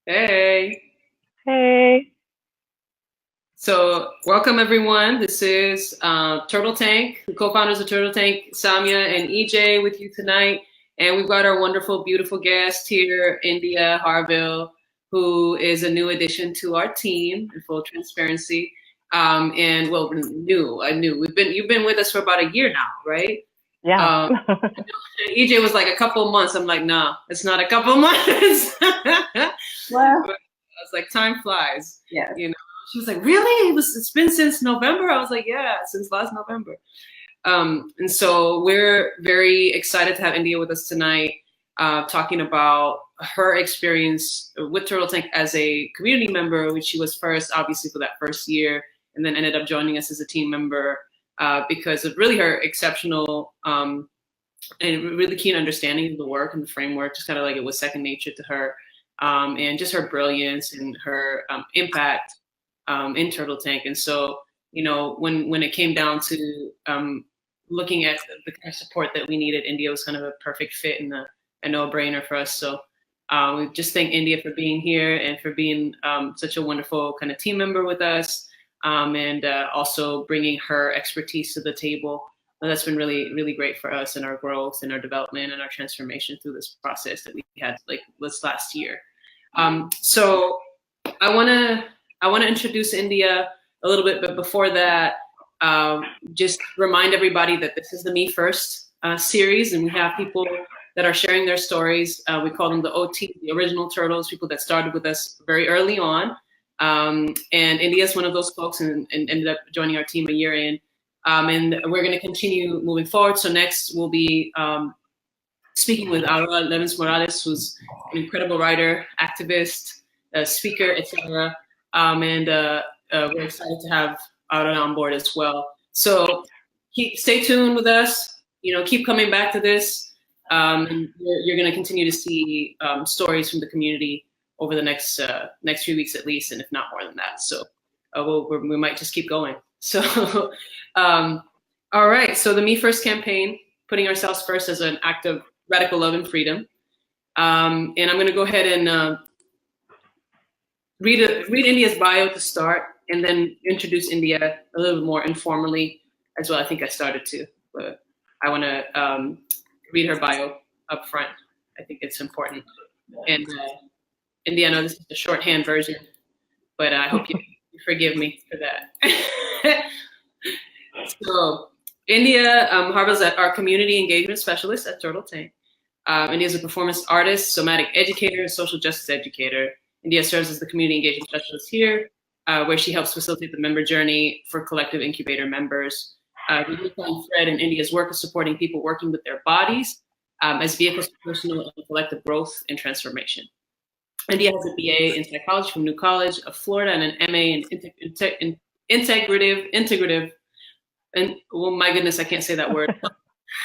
Hey. Hey. So, welcome everyone. This is Turtle Tank, the co-founders of Turtle Tank, Samya and EJ, with you tonight. And we've got our wonderful, beautiful guest here, India Harville, who is a new addition to our team. In full transparency, and well, new. You've been with us for about a year now, right? Yeah. Um, EJ was like a couple months. I'm like, nah, it's not a couple months. Well, I was like, time flies, yes. you know. She was like, really? It's been since November? I was like, yeah, since last November. And so we're very excited to have India with us tonight, talking about her experience with Turtle Tank as a community member, which she was first, obviously, for that first year, and then ended up joining us as a team member because of really her exceptional and really keen understanding of the work and the framework, just kind of like it was second nature to her. And just her brilliance and her impact in Turtle Tank. And so, when it came down to looking at the kind of support that we needed, India was kind of a perfect fit and a no-brainer for us. So we just thank India for being here and for being such a wonderful kind of team member with us, and also bringing her expertise to the table. And that's been really, really great for us in our growth and our development and our transformation through this process that we had like this last year. So I want to introduce India a little bit, but before that, just remind everybody that this is the Me First series, and we have people that are sharing their stories. We call them the OT, the original turtles, people that started with us very early on. And India is one of those folks, and ended up joining our team a year in. And we're going to continue moving forward. So next we'll be speaking with Aurora Levins Morales, who's an incredible writer, activist, speaker, etc. And we're excited to have Aurora on board as well. So stay tuned with us. Keep coming back to this. And you're going to continue to see stories from the community over the next few weeks at least, and if not more than that. So we might just keep going. So, all right. So the Me First campaign, putting ourselves first as an act of radical love and freedom. And I'm going to go ahead and read India's bio to start, and then introduce India a little bit more informally as well. I think I started to, but I want to read her bio up front. I think it's important. And India, I know this is the shorthand version, but I hope you forgive me for that. So, India Harville's our community engagement specialist at Turtle Tank. India is a performance artist, somatic educator, social justice educator. India serves as the community engagement specialist here, where she helps facilitate the member journey for collective incubator members. The unifying thread in India's work is supporting people working with their bodies as vehicles for personal and collective growth and transformation. India has a BA in psychology from New College of Florida and an MA in integrative, and well, my goodness, I can't say that word.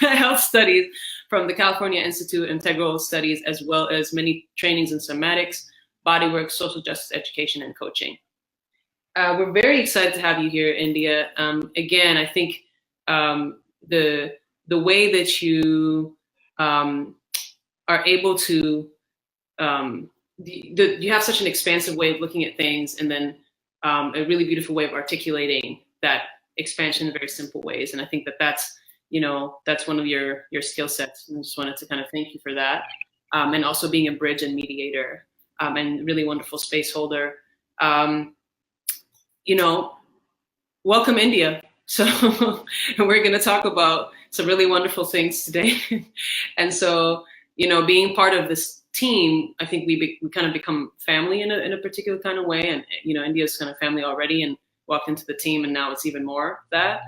Health studies from the California Institute of Integral Studies, as well as many trainings in somatics, bodywork, social justice education, and coaching. We're very excited to have you here, India. Again, I think the way that you are able to you have such an expansive way of looking at things, and then a really beautiful way of articulating that expansion in very simple ways. And I think that's one of your skill sets. And I just wanted to kind of thank you for that. And also being a bridge and mediator, and really wonderful space holder. Welcome, India. So we're going to talk about some really wonderful things today. And so, being part of this team, I think we kind of become family in a particular kind of way. And, India's kind of family already, and walked into the team, and now it's even more that.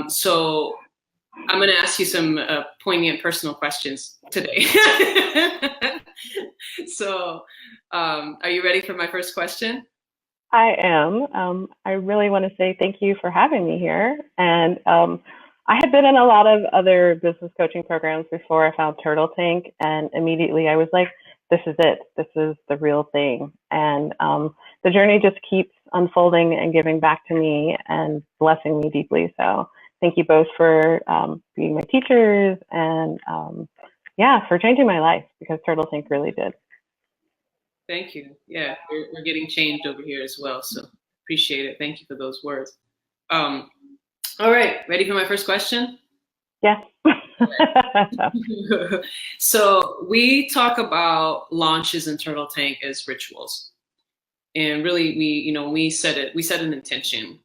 So I'm going to ask you some poignant personal questions today. So are you ready for my first question? I am. I really want to say thank you for having me here. And I had been in a lot of other business coaching programs before I found Turtle Tank, and immediately I was like, this is it. This is the real thing. And the journey just keeps unfolding and giving back to me and blessing me deeply. So thank you both for being my teachers and for changing my life, because Turtle Tank really did. Thank you. Yeah, we're getting changed over here as well, so appreciate it. Thank you for those words. Um, all right, ready for my first question? Yes. So we talk about launches in Turtle Tank as rituals, and really, we set an intention,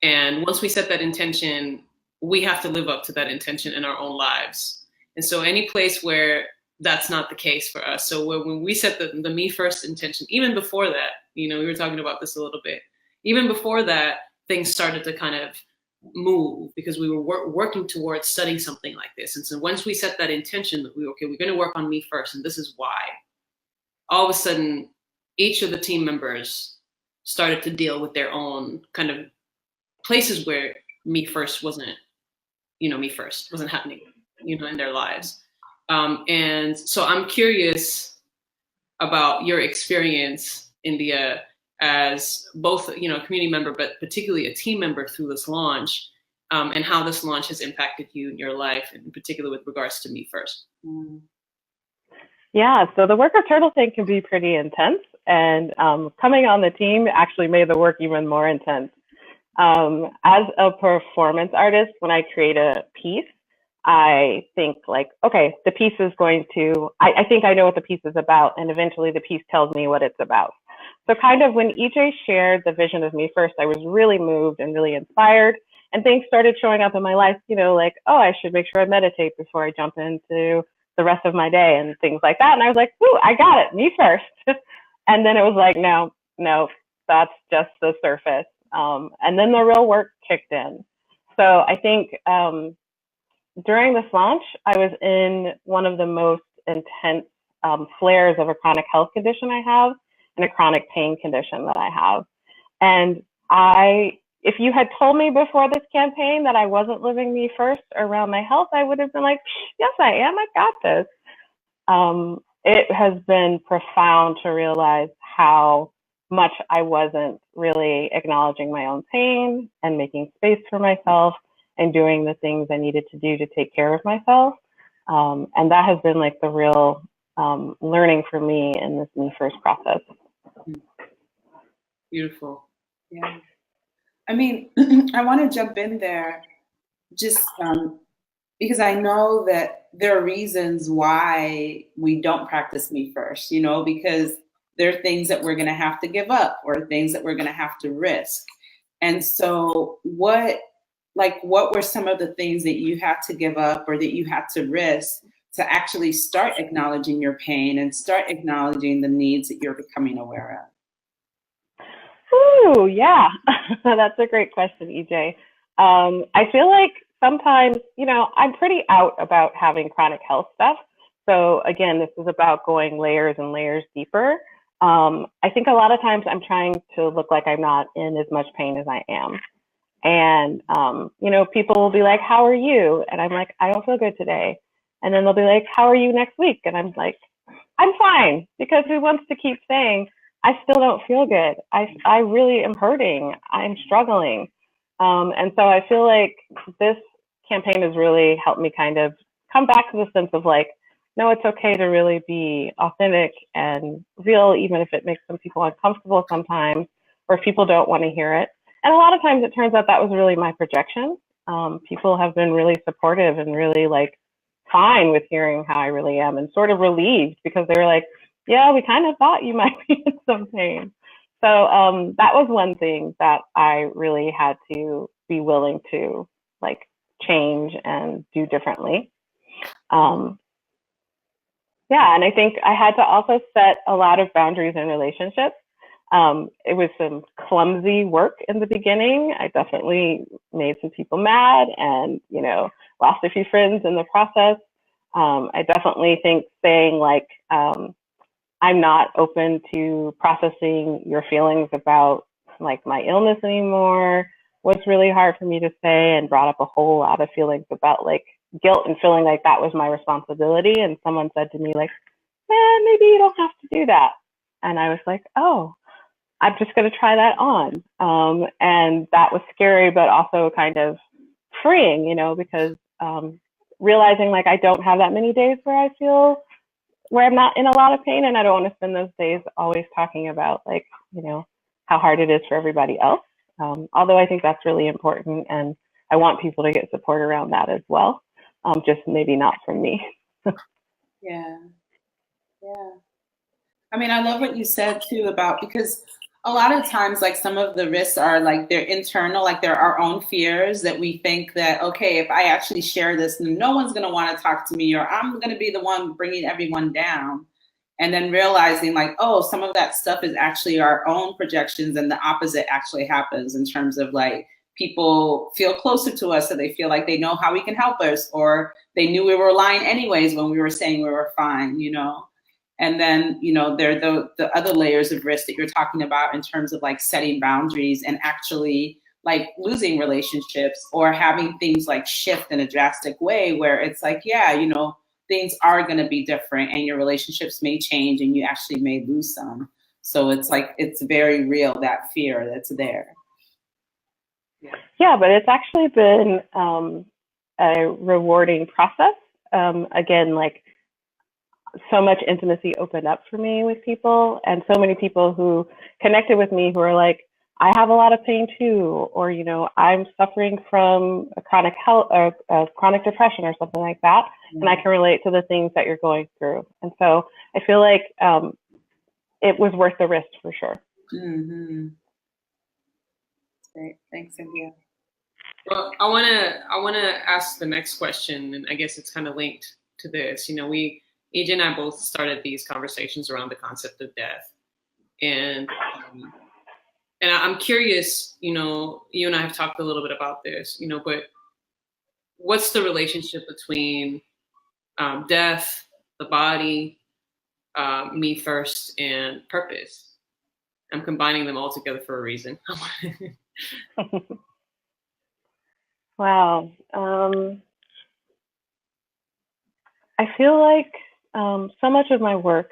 and once we set that intention, we have to live up to that intention in our own lives. And so, any place where that's not the case for us, so when we set the me first intention, even before that, we were talking about this a little bit. Even before that, things started to kind of move because we were working towards studying something like this. And so once we set that intention that we're going to work on me first, and this is why, all of a sudden, each of the team members started to deal with their own kind of places where me first wasn't happening, in their lives. And so I'm curious about your experience, India, as both, a community member, but particularly a team member through this launch, and how this launch has impacted you in your life, in particular with regards to me first. Yeah, so the work of Turtle Tank can be pretty intense, and coming on the team actually made the work even more intense. As a performance artist, when I create a piece, I think like, okay, the piece is going to, I think I know what the piece is about, and eventually the piece tells me what it's about. So kind of when EJ shared the vision of me first, I was really moved and really inspired, and things started showing up in my life, like, oh, I should make sure I meditate before I jump into the rest of my day and things like that. And I was like, ooh, I got it, me first. And then it was like, no, that's just the surface. And then the real work kicked in. So I think during this launch, I was in one of the most intense flares of a chronic health condition I have and a chronic pain condition that I have. And if you had told me before this campaign that I wasn't living me first around my health, I would have been like, yes, I am. I got this. It has been profound to realize how much I wasn't really acknowledging my own pain and making space for myself and doing the things I needed to do to take care of myself. And that has been like the real learning for me in this me first process. Beautiful. Yeah. I mean, I want to jump in there just because I know that there are reasons why we don't practice me first, because there are things that we're going to have to give up or things that we're going to have to risk. And so what were some of the things that you had to give up or that you had to risk to actually start acknowledging your pain and start acknowledging the needs that you're becoming aware of? Ooh, yeah, that's a great question, EJ. I feel like sometimes, I'm pretty out about having chronic health stuff. So again, this is about going layers and layers deeper. I think a lot of times I'm trying to look like I'm not in as much pain as I am. And, people will be like, how are you? And I'm like, I don't feel good today. And then they'll be like, how are you next week? And I'm like, I'm fine, because who wants to keep saying, I still don't feel good. I really am hurting. I'm struggling. And so I feel like this campaign has really helped me kind of come back to the sense of like, no, it's okay to really be authentic and real, even if it makes some people uncomfortable sometimes, or if people don't want to hear it. And a lot of times it turns out that was really my projection. People have been really supportive and really like fine with hearing how I really am, and sort of relieved because they were like, yeah, we kind of thought you might be in some pain. So that was one thing that I really had to be willing to like change and do differently. Yeah, and I think I had to also set a lot of boundaries in relationships. It was some clumsy work in the beginning. I definitely made some people mad and, lost a few friends in the process. I definitely think saying like, I'm not open to processing your feelings about like my illness anymore was really hard for me to say, and brought up a whole lot of feelings about like guilt and feeling like that was my responsibility. And someone said to me like, maybe you don't have to do that. And I was like, oh, I'm just going to try that on. And that was scary, but also kind of freeing, because realizing like I don't have that many days where I feel where I'm not in a lot of pain, and I don't want to spend those days always talking about like, how hard it is for everybody else. Although I think that's really important, and I want people to get support around that as well. Just maybe not from me. Yeah. Yeah. I mean, I love what you said too about, because a lot of times, like, some of the risks are like they're internal, like they're our own fears that we think that, okay, if I actually share this, no one's going to want to talk to me, or I'm going to be the one bringing everyone down. And then realizing like, oh, some of that stuff is actually our own projections, and the opposite actually happens in terms of like people feel closer to us, so they feel like they know how we can help us, or they knew we were lying anyways when we were saying we were fine, And then, there are the other layers of risk that you're talking about in terms of like setting boundaries and actually like losing relationships or having things like shift in a drastic way where it's like, yeah, things are going to be different and your relationships may change and you actually may lose some. So it's like, it's very real, that fear that's there. Yeah, but it's actually been a rewarding process. Again, like, so much intimacy opened up for me with people, and so many people who connected with me who are like, I have a lot of pain too, or I'm suffering from a chronic health or a chronic depression or something like that, and I can relate to the things that you're going through. And so I feel like it was worth the risk for sure. Mm-hmm. Great, thanks, Cynthia. Well, I wanna ask the next question, and I guess it's kind of linked to this. AJ and I both started these conversations around the concept of death, and I'm curious. You and I have talked a little bit about this. But what's the relationship between death, the body, me first, and purpose? I'm combining them all together for a reason. Wow. I feel like so much of my work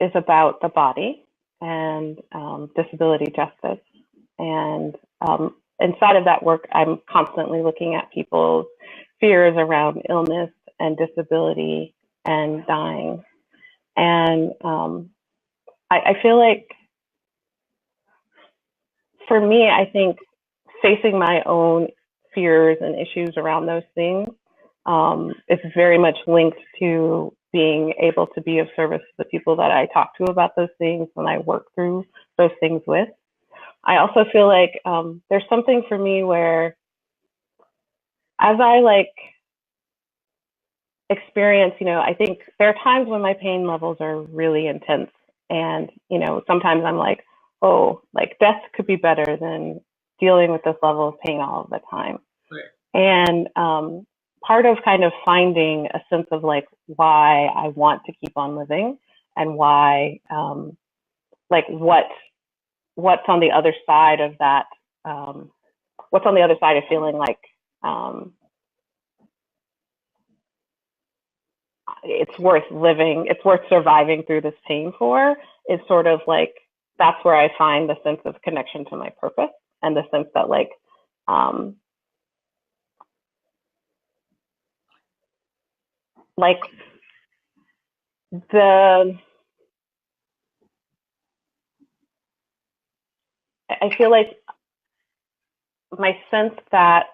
is about the body and disability justice. And inside of that work, I'm constantly looking at people's fears around illness and disability and dying. And I feel like, for me, I think facing my own fears and issues around those things is very much linked to being able to be of service to the people that I talk to about those things and I work through those things with. I also feel like there's something for me where, as I experience, I think there are times when my pain levels are really intense, and sometimes I'm like, oh, like death could be better than dealing with this level of pain all of the time. Right. And part of kind of finding a sense of like why I want to keep on living and why, like what's on the other side of that, what's on the other side of feeling like it's worth living, it's worth surviving through this pain for, is sort of like, that's where I find the sense of connection to my purpose, and the sense that like, I feel like my sense that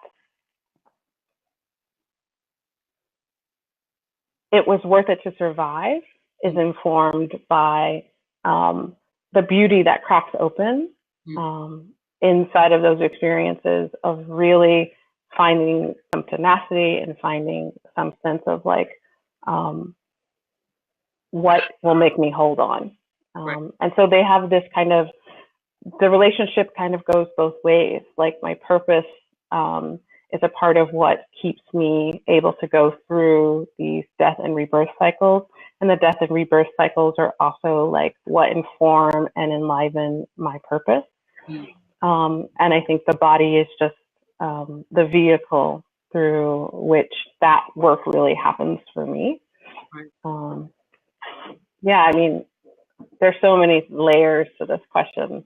it was worth it to survive is informed by the beauty that cracks open inside of those experiences of really finding some tenacity and finding some sense of like what will make me hold on. Right. And so they have this kind of, the relationship kind of goes both ways. Like my purpose is a part of what keeps me able to go through these death and rebirth cycles. And the death and rebirth cycles are also like what inform and enliven my purpose. And I think the body is just the vehicle through which that work really happens for me. Yeah, I mean, there's so many layers to this question.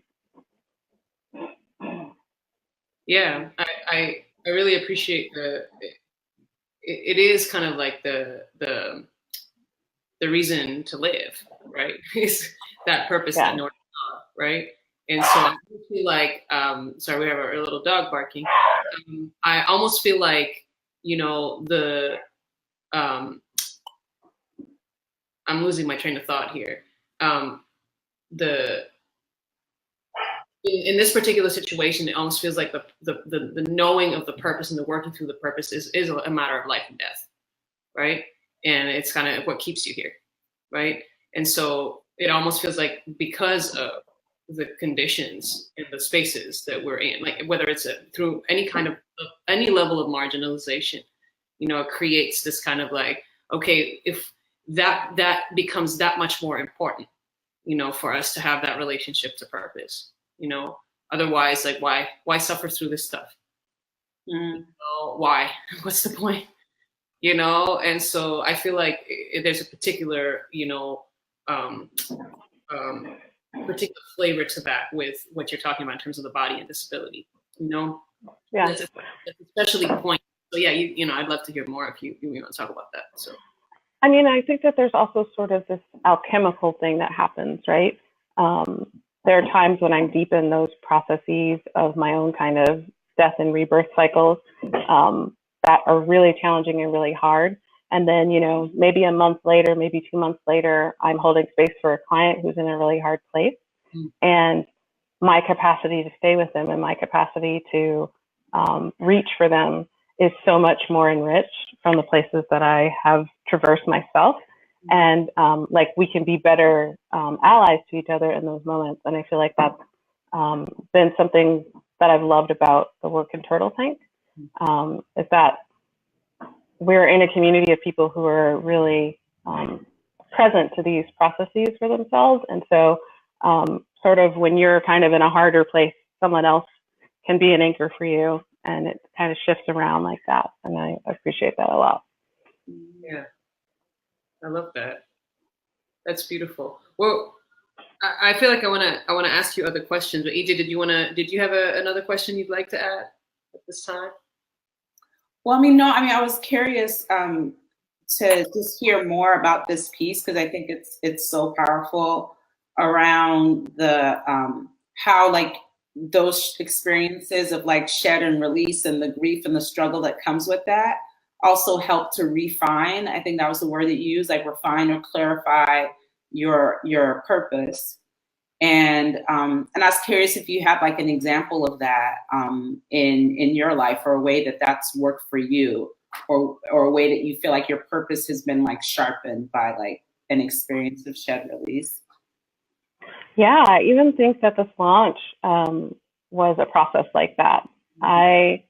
Yeah, I really appreciate it is kind of like the the reason to live, right? Is that purpose, that North Star, right? And so I feel like, sorry, we have our little dog barking. I almost feel like, you know, I'm losing my train of thought here. In this particular situation, it almost feels like the knowing of the purpose and the working through the purpose is a matter of life and death, right? And it's kind of what keeps you here, right? And so it almost feels like because of the conditions in the spaces that we're in, like whether it's through any kind of any level of marginalization, you know, it creates this kind of like, okay, if that becomes that much more important, you know, for us to have that relationship to purpose, you know, otherwise, like why suffer through this stuff? You know, why? What's the point? You know, and so I feel like there's a particular, you know, particular flavor to that with what you're talking about in terms of the body and disability, you know? Yeah. That's especially point. So yeah, you know, I'd love to hear more if you want to talk about that. So. I mean, I think that there's also sort of this alchemical thing that happens, right? There are times when I'm deep in those processes of my own kind of death and rebirth cycles that are really challenging and really hard. And then, you know, maybe a month later, maybe 2 months later, I'm holding space for a client who's in a really hard place. And my capacity to stay with them and my capacity to reach for them is so much more enriched from the places that I have traversed myself. And like we can be better allies to each other in those moments. And I feel like that's been something that I've loved about the work in Turtle Tank, is that we're in a community of people who are really present to these processes for themselves. And so sort of when you're kind of in a harder place, someone else can be an anchor for you, and it kind of shifts around like that. And I appreciate that a lot. Yeah, I love that. That's beautiful. Well, I feel like I want to ask you other questions, but EJ, did you have another question you'd like to add at this time? Well, I mean, no, I mean, I was curious to just hear more about this piece, because I think it's so powerful around the how like those experiences of like shed and release and the grief and the struggle that comes with that also help to refine. I think that was the word that you used, like refine or clarify your purpose. And I was curious if you have like an example of that in your life, or a way that that's worked for you, or a way that you feel like your purpose has been like sharpened by like an experience of shed release. Yeah, I even think that this launch was a process like that. I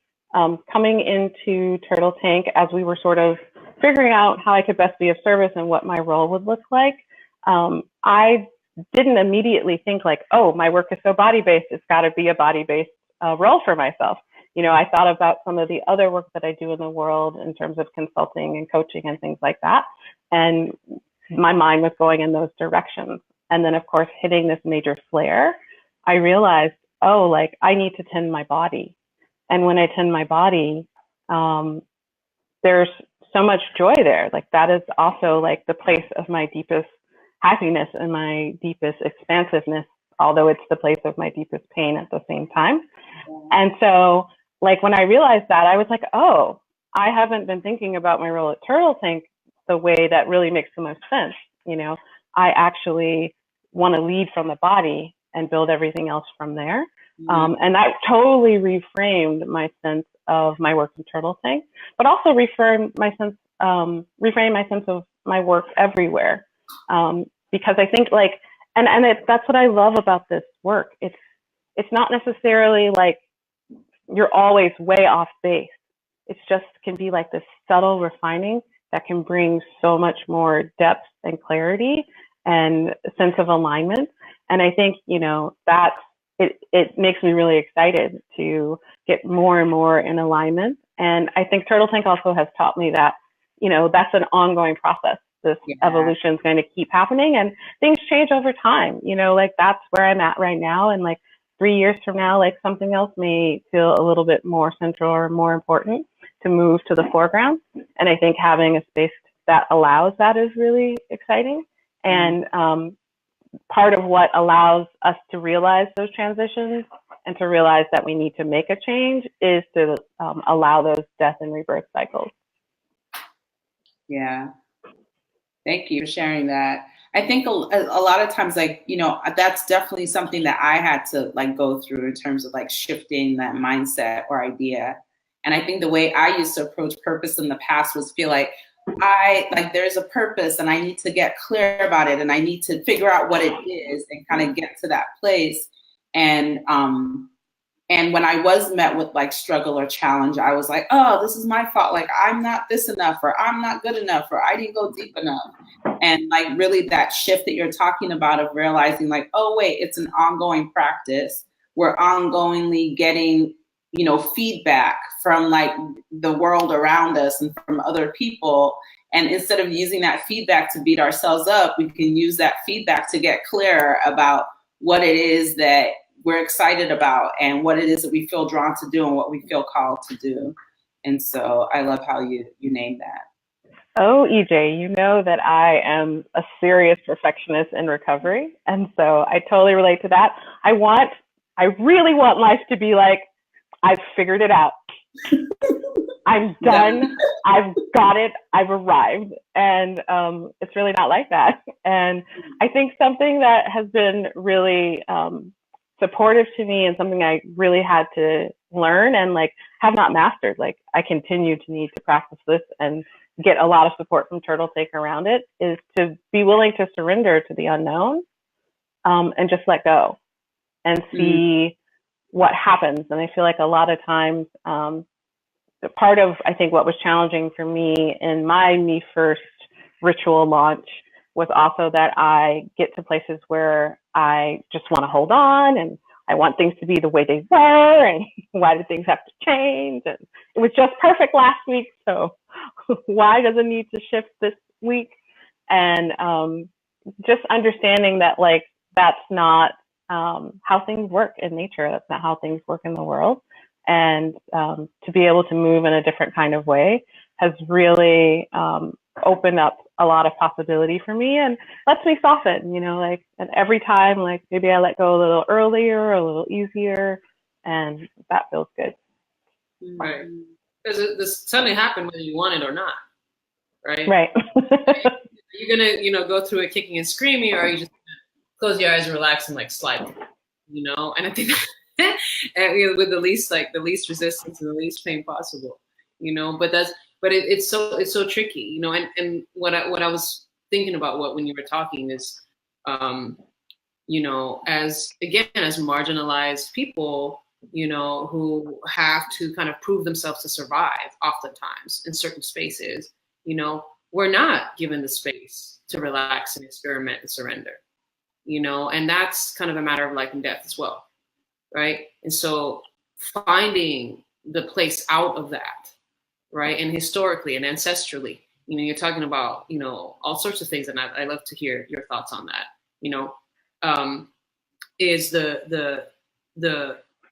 coming into Turtle Tank, as we were sort of figuring out how I could best be of service and what my role would look like, I didn't immediately think like, oh, my work is so body-based, it's got to be a body-based role for myself. You know, I thought about some of the other work that I do in the world in terms of consulting and coaching and things like that. And my mind was going in those directions. And then, of course, hitting this major flare, I realized, oh, like I need to tend my body. And when I tend my body, there's so much joy there. Like that is also like the place of my deepest happiness and my deepest expansiveness, although it's the place of my deepest pain at the same time. And so like when I realized that, I was like, oh, I haven't been thinking about my role at Turtle Tank the way that really makes the most sense. You know, I actually want to lead from the body and build everything else from there. And that totally reframed my sense of my work in Turtle Tank, but also reframed my sense of my work everywhere. Because I think like, that's what I love about this work. It's not necessarily like you're always way off base. It's just can be like this subtle refining that can bring so much more depth and clarity and a sense of alignment. And I think, you know, that it makes me really excited to get more and more in alignment. And I think Turtle Tank also has taught me that, you know, that's an ongoing process. This evolution is going to keep happening and things change over time. You know, like that's where I'm at right now. And like 3 years from now, like something else may feel a little bit more central or more important to move to the foreground. And I think having a space that allows that is really exciting. And part of what allows us to realize those transitions and to realize that we need to make a change is to allow those death and rebirth cycles. Yeah. Thank you for sharing that. I think a lot of times, like, you know, that's definitely something that I had to like go through in terms of like shifting that mindset or idea. And I think the way I used to approach purpose in the past was feel like there's a purpose and I need to get clear about it and I need to figure out what it is and kind of get to that place. And when I was met with like struggle or challenge, I was like, oh, this is my fault. Like, I'm not this enough, or I'm not good enough, or I didn't go deep enough. And like really that shift that you're talking about of realizing like, oh, wait, it's an ongoing practice. We're ongoingly getting, you know, feedback from like the world around us and from other people. And instead of using that feedback to beat ourselves up, we can use that feedback to get clearer about what it is that we're excited about and what it is that we feel drawn to do and what we feel called to do. And so I love how you named that. Oh, EJ, you know that I am a serious perfectionist in recovery. And so I totally relate to that. I really want life to be like, I've figured it out. I'm done. I've got it. I've arrived. And it's really not like that. And I think something that has been really supportive to me and something I really had to learn and like have not mastered, like I continue to need to practice this and get a lot of support from Turtle Take around it, is to be willing to surrender to the unknown and just let go and see what happens. And I feel like a lot of times, part of, I think, what was challenging for me in my Me First ritual launch was also that I get to places where I just want to hold on and I want things to be the way they were, and why do things have to change? And it was just perfect last week, so why does it need to shift this week? And just understanding that like that's not how things work in nature. That's not how things work in the world. And to be able to move in a different kind of way has really opened up a lot of possibility for me and lets me soften, you know, like, and every time, like maybe I let go a little earlier, a little easier, and that feels good. Right. Because this suddenly happened whether you want it or not. Right. Right. You're gonna, you know, go through it kicking and screaming, or are you just close your eyes and relax and like slide, you know? And I think and, you know, with the least resistance and the least pain possible, you know. But it's so tricky, you know. And what I was thinking about when you were talking is, you know, as marginalized people, you know, who have to kind of prove themselves to survive oftentimes in certain spaces, you know, we're not given the space to relax and experiment and surrender, you know, and that's kind of a matter of life and death as well. Right. And so finding the place out of that, right. And historically and ancestrally, you know, you're talking about, you know, all sorts of things. And I love to hear your thoughts on that, you know, is the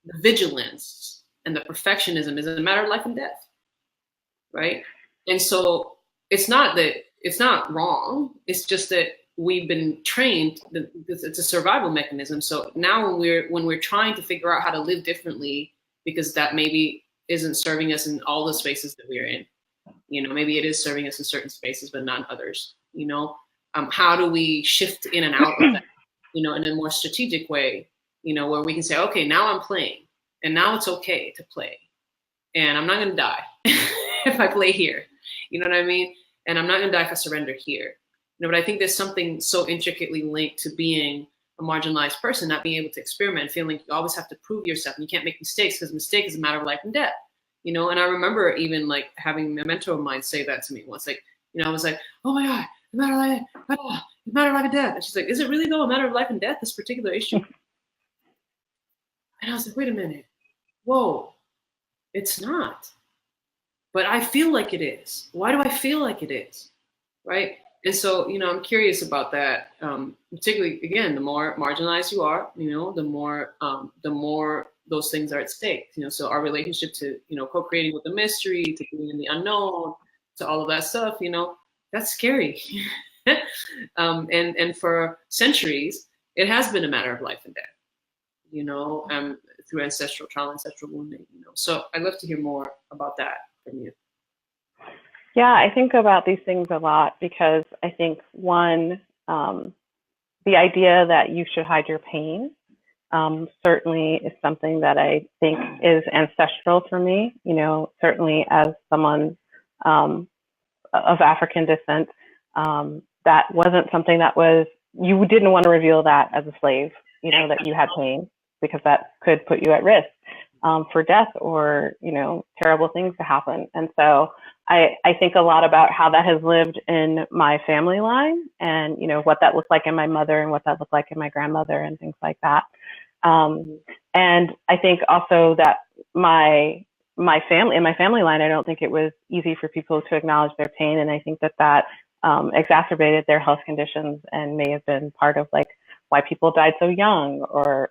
vigilance and the perfectionism is a matter of life and death. Right. And so it's not wrong. It's just that we've been trained. It's a survival mechanism. So now when we're trying to figure out how to live differently, because that maybe isn't serving us in all the spaces that we're in, you know, maybe it is serving us in certain spaces, but not others, you know, how do we shift in and out of that, you know, in a more strategic way, you know, where we can say, okay, now I'm playing and now it's okay to play and I'm not going to die if I play here, you know what I mean? And I'm not going to die if I surrender here. You know, but I think there's something so intricately linked to being a marginalized person, not being able to experiment, feeling like you always have to prove yourself and you can't make mistakes because mistake is a matter of life and death, you know? And I remember even like having a mentor of mine say that to me once, like, you know, I was like, oh my God, a matter of life and death. And she's like, is it really though a matter of life and death, this particular issue? And I was like, wait a minute, whoa, it's not. But I feel like it is. Why do I feel like it is? Right? And so, you know, I'm curious about that. Particularly, again, the more marginalized you are, you know, the more those things are at stake. You know, so our relationship to, you know, co-creating with the mystery, to being in the unknown, to all of that stuff, you know, That's scary. And for centuries, it has been a matter of life and death, you know, through ancestral trauma, ancestral wounding, you know. So I'd love to hear more about that from you. Yeah, I think about these things a lot because I think one, the idea that you should hide your pain certainly is something that I think is ancestral for me. You know, certainly as someone of African descent, that wasn't something that was, you didn't want to reveal that as a slave, you know, that you had pain, because that could put you at risk for death or, you know, terrible things to happen. And so I think a lot about how that has lived in my family line and, you know, what that looked like in my mother and what that looked like in my grandmother and things like that. And I think also that my family line, I don't think it was easy for people to acknowledge their pain. And I think that exacerbated their health conditions and may have been part of like why people died so young, or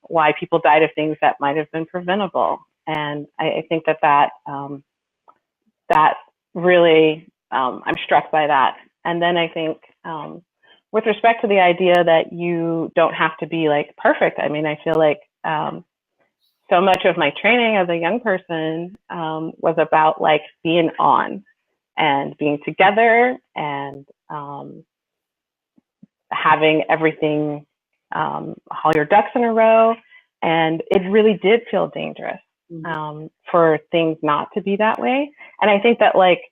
why people died of things that might have been preventable. And I think that really, I'm struck by that. And then I think, with respect to the idea that you don't have to be like perfect, I mean, I feel like so much of my training as a young person was about like being on and being together and having everything, all your ducks in a row. And it really did feel dangerous for things not to be that way. And I think that like,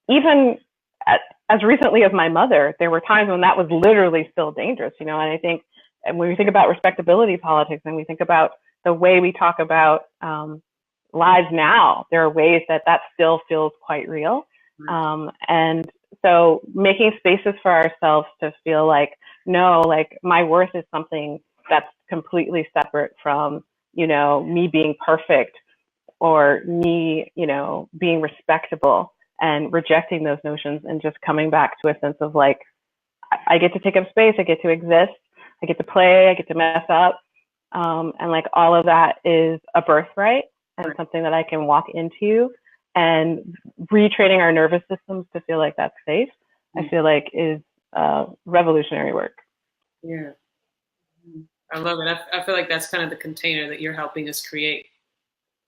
even as recently as my mother, there were times when that was literally still dangerous, you know. And I think, and when we think about respectability politics and we think about the way we talk about lives now, there are ways that still feels quite real. And so making spaces for ourselves to feel like, no, like my worth is something that's completely separate from, you know, me being perfect or me, you know, being respectable, and rejecting those notions and just coming back to a sense of like, I get to take up space, I get to exist, I get to play, I get to mess up. And like all of that is a birthright and something that I can walk into, and retraining our nervous systems to feel like that's safe, I feel like is revolutionary work. Yeah. I love it. I feel like that's kind of the container that you're helping us create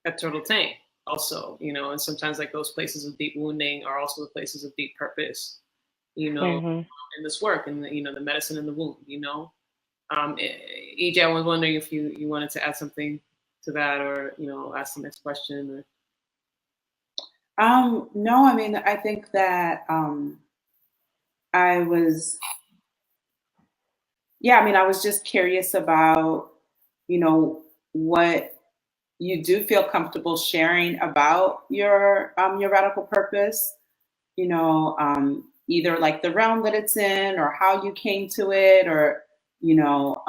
at Turtle Tank also, you know, and sometimes like those places of deep wounding are also the places of deep purpose, you know, in this work, and you know, the medicine in the wound, you know. EJ, I was wondering if you wanted to add something to that, or, you know, ask the next question. No, I mean, I think that I was just curious about, you know, what you do feel comfortable sharing about your radical purpose, you know, either like the realm that it's in, or how you came to it, or, you know,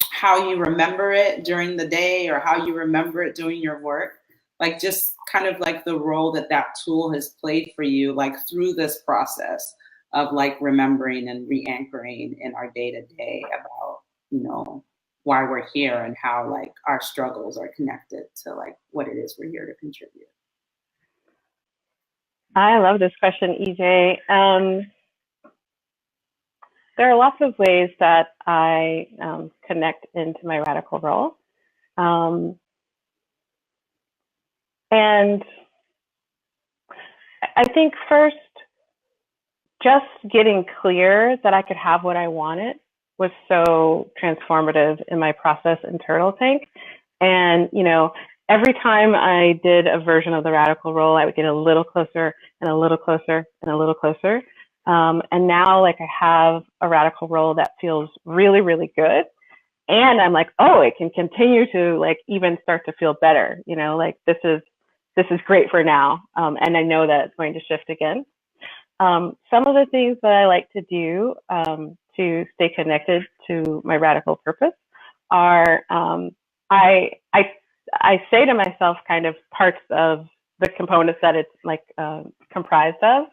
how you remember it during the day, or how you remember it doing your work, like just kind of like the role that tool has played for you, like through this process of like remembering and re-anchoring in our day-to-day about, you know, why we're here and how like our struggles are connected to like what it is we're here to contribute. I love this question, EJ. There are lots of ways that I connect into my radical role. And I think first, just getting clear that I could have what I wanted was so transformative in my process in Turtle Tank. And, you know, every time I did a version of the radical role, I would get a little closer and a little closer and a little closer. And now, like, I have a radical role that feels really, really good. And I'm like, oh, it can continue to like even start to feel better. You know, like this is great for now. And I know that it's going to shift again. Some of the things that I like to do to stay connected to my radical purpose are I say to myself kind of parts of the components that it's like comprised of,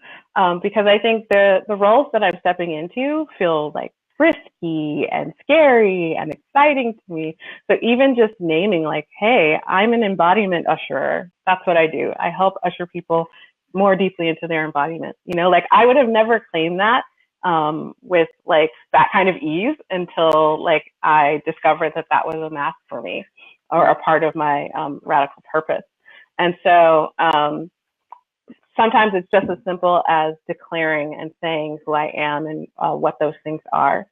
because I think the roles that I'm stepping into feel like risky and scary and exciting to me. So even just naming like, hey, I'm an embodiment usherer. That's what I do. I help usher people more deeply into their embodiment. You know, like I would have never claimed that with like that kind of ease until like I discovered that that was a mask for me or a part of my radical purpose. And so sometimes it's just as simple as declaring and saying who I am and what those things are.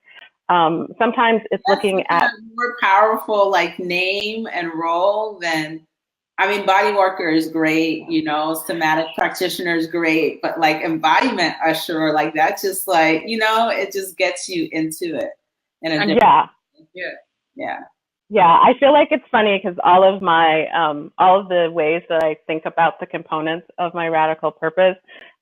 Sometimes it's looking at more powerful like name and role than, I mean, body worker is great, you know, somatic practitioner is great, but like embodiment usher, like that's just like, you know, it just gets you into it. Yeah, I feel like it's funny because all of the ways that I think about the components of my radical purpose,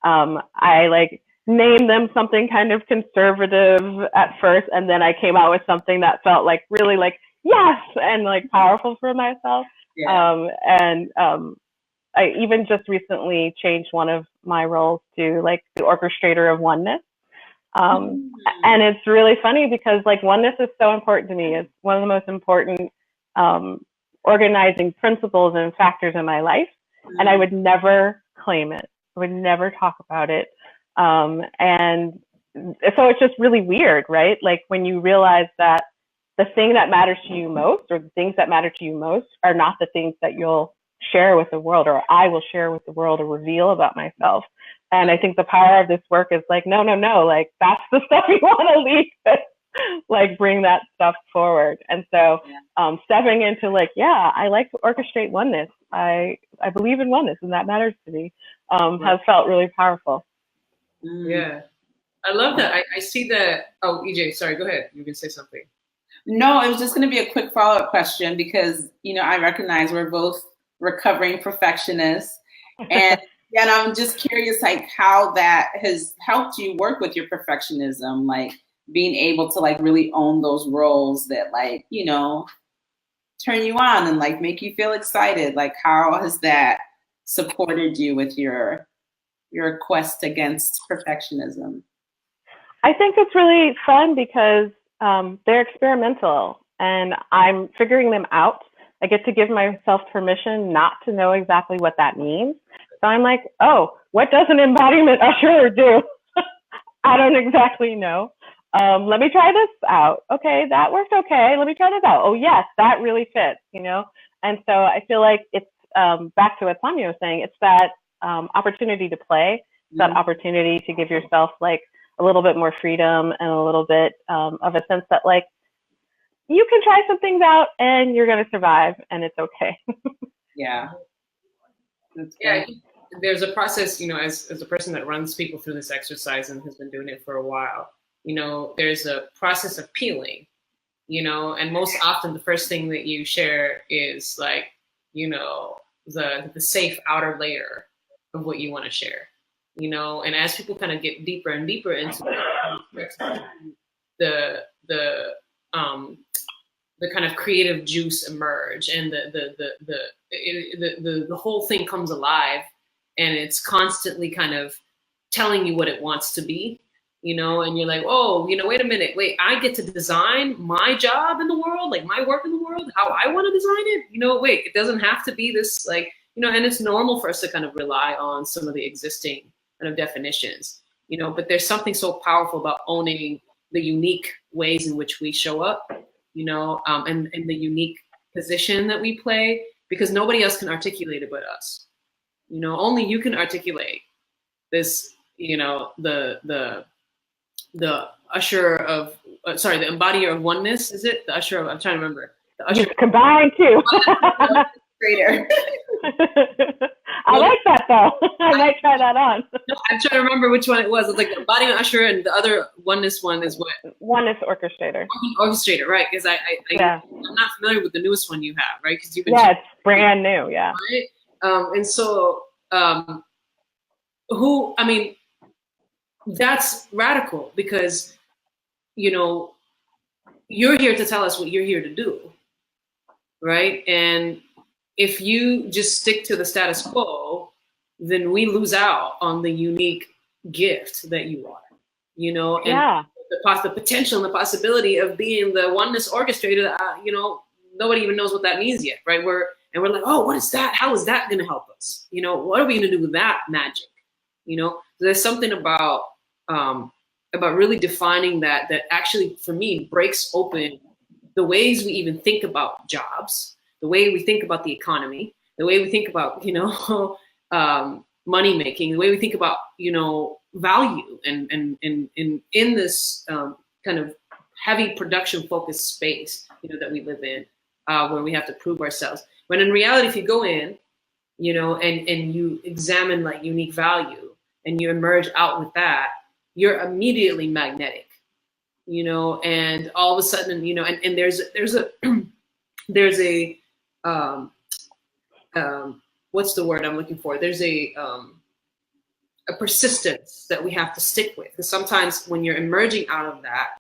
I like name them something kind of conservative at first, and then I came out with something that felt like really like yes and like powerful for myself. I even just recently changed one of my roles to like the orchestrator of oneness. And it's really funny because like oneness is so important to me. It's one of the most important organizing principles and factors in my life. And I would never claim it. I would never talk about it. And so it's just really weird, right? Like when you realize that the thing that matters to you most, or the things that matter to you most, are not the things that you'll share with the world, or I will share with the world or reveal about myself. And I think the power of this work is like, no, like that's the stuff you want to leave, like bring that stuff forward. And so stepping into like, yeah, I like to orchestrate oneness. I believe in oneness and that matters to me, has felt really powerful. Yeah, I love that. I see that. Oh, EJ, sorry, go ahead. You can say something. No, it was just going to be a quick follow-up question because, you know, I recognize we're both recovering perfectionists. And I'm just curious, like, how that has helped you work with your perfectionism, like being able to, like, really own those roles that, like, you know, turn you on and, like, make you feel excited. Like, how has that supported you with your quest against perfectionism? I think it's really fun because they're experimental and I'm figuring them out. I get to give myself permission not to know exactly what that means. So I'm like, oh, what does an embodiment usher do? I don't exactly know. Let me try this out. Okay, that worked okay. Let me try this out. Oh, yes, that really fits, you know? And so I feel like it's back to what Sonia was saying. It's that opportunity to play, that opportunity to give yourself like a little bit more freedom and a little bit of a sense that like you can try some things out and you're going to survive and it's okay. Yeah. There's a process, you know, as a person that runs people through this exercise and has been doing it for a while, you know, there's a process of peeling, you know, and most often the first thing that you share is like, you know, the safe outer layer of what you want to share, you know, and as people kind of get deeper and deeper into the kind of creative juice emerge and the whole thing comes alive and it's constantly kind of telling you what it wants to be, you know, and you're like, oh, you know, wait a minute, I get to design my job in the world, like my work in the world, how I want to design it, you know, wait, it doesn't have to be this like, you know, and it's normal for us to kind of rely on some of the existing kind of definitions, you know, but there's something so powerful about owning the unique ways in which we show up, you know, and the unique position that we play, because nobody else can articulate it but us. You know, only you can articulate this, you know, the usher of, sorry, the embodier of oneness, is it? The usher of, I'm trying to remember. The usher combined too. I like that though. I might try that on. I'm trying to remember which one it was. It's like the embodiment usher and the other oneness one is what? Oneness orchestrator. Orchestrator, right? Because I'm not familiar with the newest one you have, right? Because you've been it's brand new, yeah. Right? And so, I mean, that's radical because, you know, you're here to tell us what you're here to do, right? And if you just stick to the status quo, then we lose out on the unique gift that you are, you know, and the potential and the possibility of being the oneness orchestrator that, you know, nobody even knows what that means yet, right? We're like, oh, what is that? How is that going to help us? You know, what are we going to do with that magic? You know, there's something about really defining that actually, for me, breaks open the ways we even think about jobs, the way we think about the economy, the way we think about, money making, the way we think about, value and in this kind of heavy production focused space, that we live in, where we have to prove ourselves. When in reality, if you go in, and you examine like unique value and you emerge out with that, you're immediately magnetic, and all of a sudden, and there's a there's a what's the word I'm looking for? There's a persistence that we have to stick with. Because sometimes when you're emerging out of that,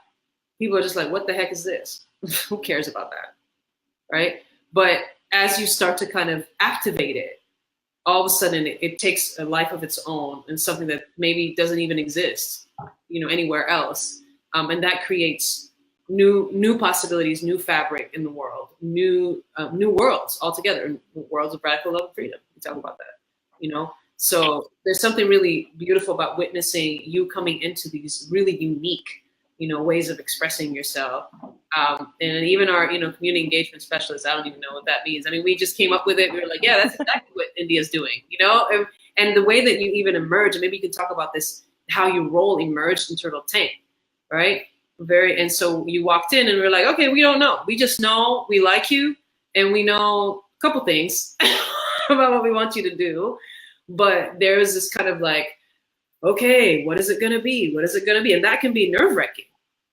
people are just like, what the heck is this? Who cares about that? Right? But as you start to kind of activate it, all of a sudden it takes a life of its own, and something that maybe doesn't even exist, anywhere else. And that creates new possibilities, new fabric in the world, new worlds altogether, worlds of radical love and freedom. We talk about that, So there's something really beautiful about witnessing you coming into these really unique, ways of expressing yourself. And even our, community engagement specialists, I don't even know what that means. I mean, we just came up with it. We were like, yeah, that's exactly what India's doing, and the way that you even emerge, and maybe you can talk about this, how your role emerged in Turtle Tank, right? And so you walked in and we were like, okay, we don't know. We just know we like you and we know a couple things about what we want you to do. But there is this kind of like, okay, what is it going to be? What is it going to be? And that can be nerve wracking.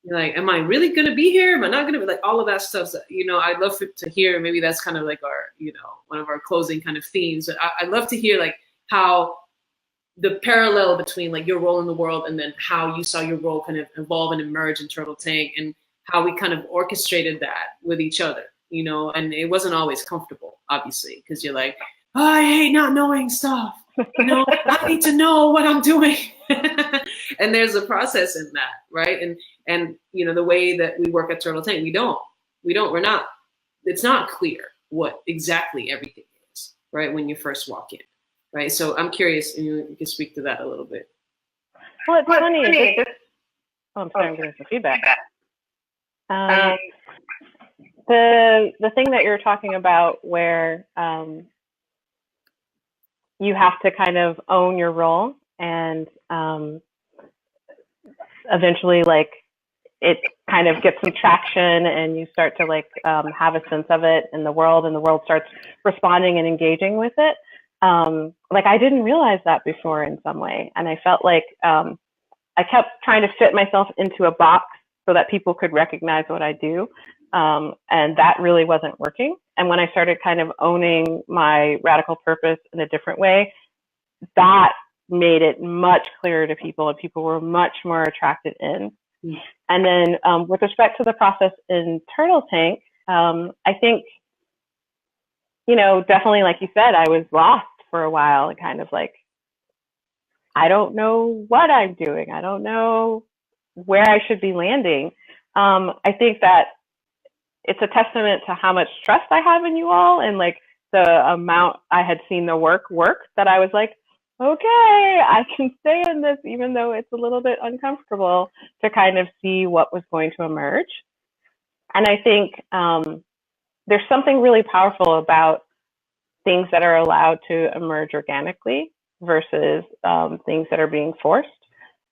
You're like, am I really going to be here? Am I not going to be, like, all of that stuff? I'd love to hear, maybe that's kind of like our, one of our closing kind of themes. But I'd love to hear like how the parallel between like your role in the world and then how you saw your role kind of evolve and emerge in Turtle Tank, and how we kind of orchestrated that with each other, and it wasn't always comfortable, obviously, because you're like, oh, I hate not knowing stuff. I need to know what I'm doing. And there's a process in that, right? And the way that we work at Turtle Tank, we're not, it's not clear what exactly everything is, right? When you first walk in, right? So I'm curious, and you can speak to that a little bit. Well, it's funny. I'm sorry, I'm getting some feedback. The thing that you're talking about where you have to kind of own your role, and eventually like it kind of gets some traction and you start to like have a sense of it in the world, and the world starts responding and engaging with it. Like I didn't realize that before in some way. And I felt like I kept trying to fit myself into a box so that people could recognize what I do. And that really wasn't working. And when I started kind of owning my radical purpose in a different way, that made it much clearer to people, and people were much more attracted in. And then with respect to the process in Turtle Tank, I think, definitely, like you said, I was lost for a while, and kind of like, I don't know what I'm doing. I don't know where I should be landing. I think that it's a testament to how much trust I have in you all, and like the amount I had seen the work, that I was like, okay, I can stay in this even though it's a little bit uncomfortable, to kind of see what was going to emerge. And I think there's something really powerful about things that are allowed to emerge organically versus things that are being forced.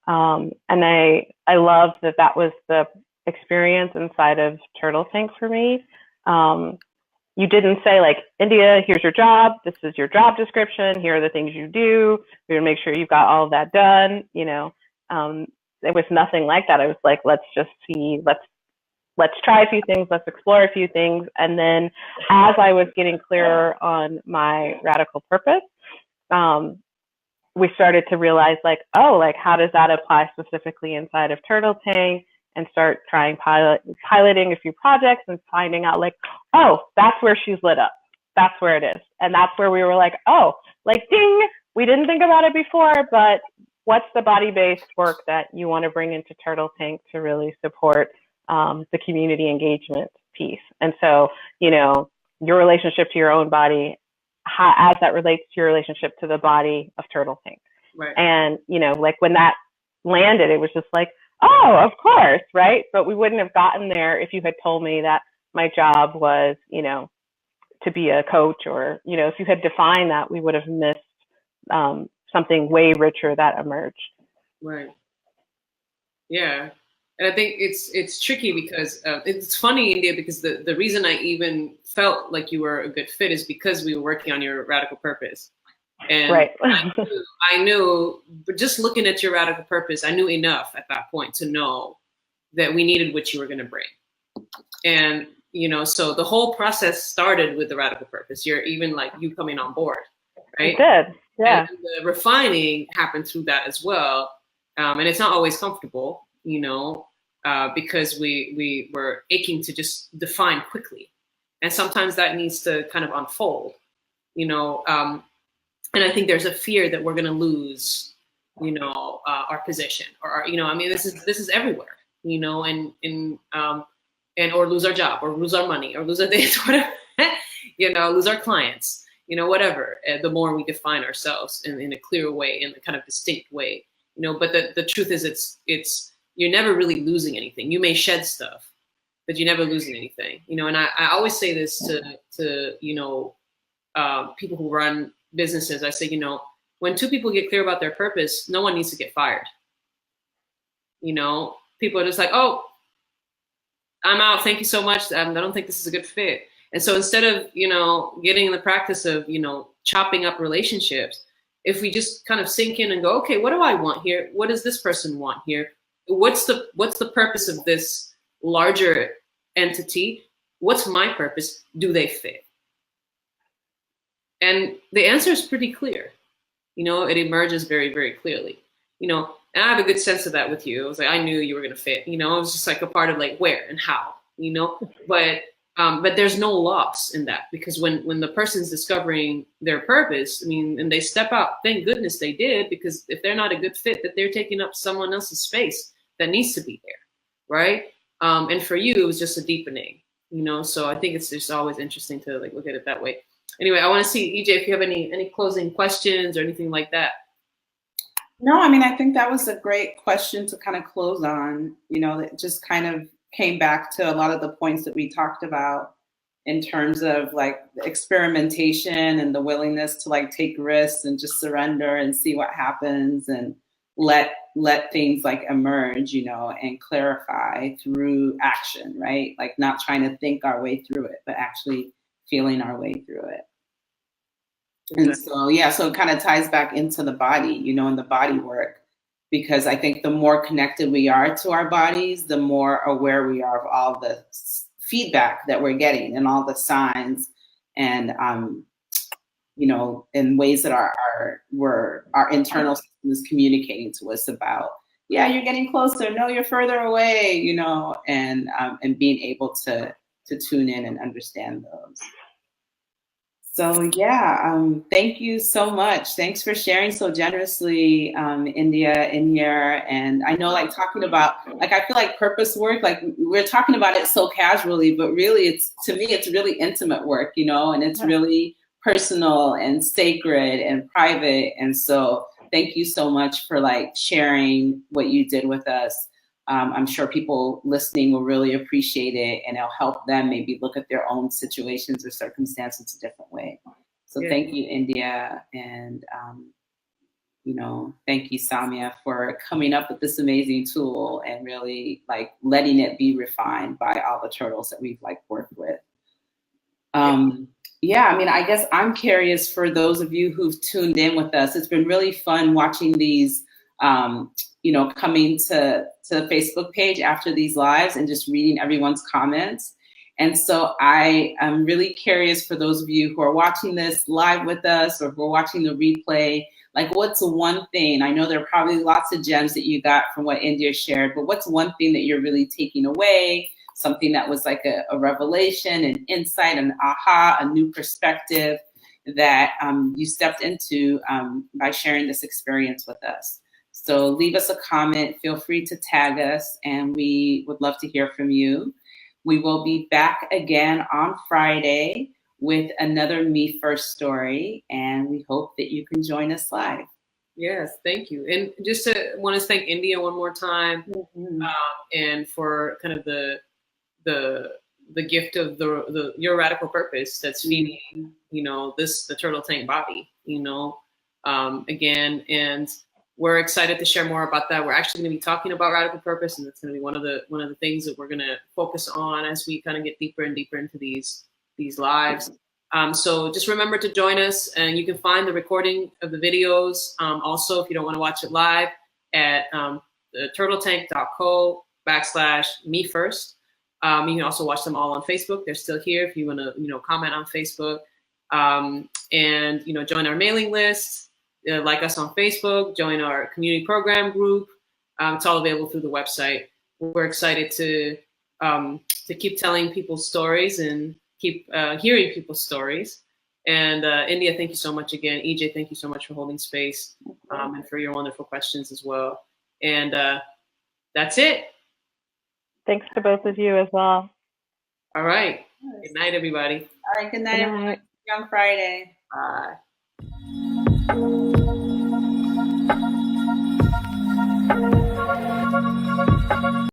And I love that was the experience inside of Turtle Tank for me. You didn't say like, India, here's your job. This is your job description. Here are the things you do. We're gonna make sure you've got all of that done. It was nothing like that. I was like, let's just see, let's try a few things, let's explore a few things. And then as I was getting clearer on my radical purpose, we started to realize like, oh, like how does that apply specifically inside of Turtle Tank? And start trying piloting a few projects and finding out like, oh, that's where she's lit up. That's where it is. And that's where we were like, oh, like ding, we didn't think about it before, but what's the body-based work that you want to bring into Turtle Tank to really support the community engagement piece? And so, your relationship to your own body, as that relates to your relationship to the body of Turtle Tank. Right. And, you know, like when that landed, it was just like, oh, of course, right? But we wouldn't have gotten there if you had told me that my job was, you know, to be a coach, or, you know, if you had defined that, we would have missed something way richer that emerged. Right. Yeah. And I think it's tricky because it's funny, India, because the reason I even felt like you were a good fit is because we were working on your radical purpose. And right. I knew, but just looking at your radical purpose, I knew enough at that point to know that we needed what you were going to bring. And, you know, so the whole process started with the radical purpose. You're even like you coming on board, right? It did, yeah. And the refining happened through that as well. And it's not always comfortable, you know, because we were aching to just define quickly. And sometimes that needs to kind of unfold, you know. And I think there's a fear that we're going to lose, you know, our position, or you know, I mean, this is everywhere, you know, and or lose our job, or lose our money, or lose our things, whatever, you know, lose our clients, you know, whatever. The more we define ourselves in a clear way, in a kind of distinct way, you know. But the truth is, it's you're never really losing anything. You may shed stuff, but you're never losing anything, you know. And I always say this to you know, people who run businesses. I say, you know, when two people get clear about their purpose, no one needs to get fired. You know, people are just like, oh, I'm out. Thank you so much. I don't think this is a good fit. And so instead of, you know, getting in the practice of, you know, chopping up relationships, if we just kind of sink in and go, okay, what do I want here? What does this person want here? What's the purpose of this larger entity? What's my purpose? Do they fit? And the answer is pretty clear. You know, it emerges very, very clearly. You know, and I have a good sense of that with you. It was like, I knew you were going to fit. You know, it was just like a part of like where and how, you know, but there's no loss in that, because when the person's discovering their purpose, I mean, and they step out, thank goodness they did, because if they're not a good fit, that they're taking up someone else's space that needs to be there, right? And for you, it was just a deepening, you know. So I think it's just always interesting to like look at it that way. Anyway, I want to see, EJ, if you have any closing questions or anything like that. No, I mean, I think that was a great question to kind of close on. You know, that just kind of came back to a lot of the points that we talked about in terms of like the experimentation and the willingness to like take risks and just surrender and see what happens, and let things like emerge, you know, and clarify through action, right? Like not trying to think our way through it, but actually feeling our way through it. And so, yeah, so it kind of ties back into the body, you know, and the body work, because I think the more connected we are to our bodies, the more aware we are of all the feedback that we're getting and all the signs, and, you know, in ways that our internal system is communicating to us about, yeah, you're getting closer, no, you're further away, you know, and being able to tune in and understand those. So yeah, thank you so much. Thanks for sharing so generously, India, in here. And I know, like, talking about, like, I feel like purpose work, like we're talking about it so casually, but really it's, to me, it's really intimate work, you know, and it's really personal and sacred and private. And so thank you so much for like sharing what you did with us. I'm sure people listening will really appreciate it, and it'll help them maybe look at their own situations or circumstances a different way. So thank you, India. And, you know, thank you, Samia, for coming up with this amazing tool and really like letting it be refined by all the turtles that we've like worked with. Yeah, I mean, I guess I'm curious, for those of you who've tuned in with us, it's been really fun watching these, you know, coming to the Facebook page after these lives and just reading everyone's comments. And so I am really curious, for those of you who are watching this live with us or who are watching the replay, like what's one thing, I know there are probably lots of gems that you got from what India shared, but what's one thing that you're really taking away, something that was like a revelation, an insight, an aha, a new perspective that you stepped into by sharing this experience with us. So leave us a comment, feel free to tag us, and we would love to hear from you. We will be back again on Friday with another Me First story, and we hope that you can join us live. Yes, thank you. And just to want to thank India one more time, Mm-hmm. and for kind of the the gift of the your radical purpose that's feeding, you know, the turtle tank body, you know, again. And we're excited to share more about that. We're actually going to be talking about radical purpose, and that's going to be one of the things that we're going to focus on as we kind of get deeper and deeper into these lives. So just remember to join us, and you can find the recording of the videos. Also, if you don't want to watch it live, at the turtletank.co/me first. You can also watch them all on Facebook. They're still here if you want to, you know, comment on Facebook, and, you know, join our mailing list, like us on Facebook, join our community program group. It's all available through the website. We're excited to keep telling people's stories and keep hearing people's stories. And India, thank you so much again. EJ, thank you so much for holding space, and for your wonderful questions as well. And that's it. Thanks to both of you as well. All right. Good night, everybody. All right. Good night, everyone. See you on Friday. Bye.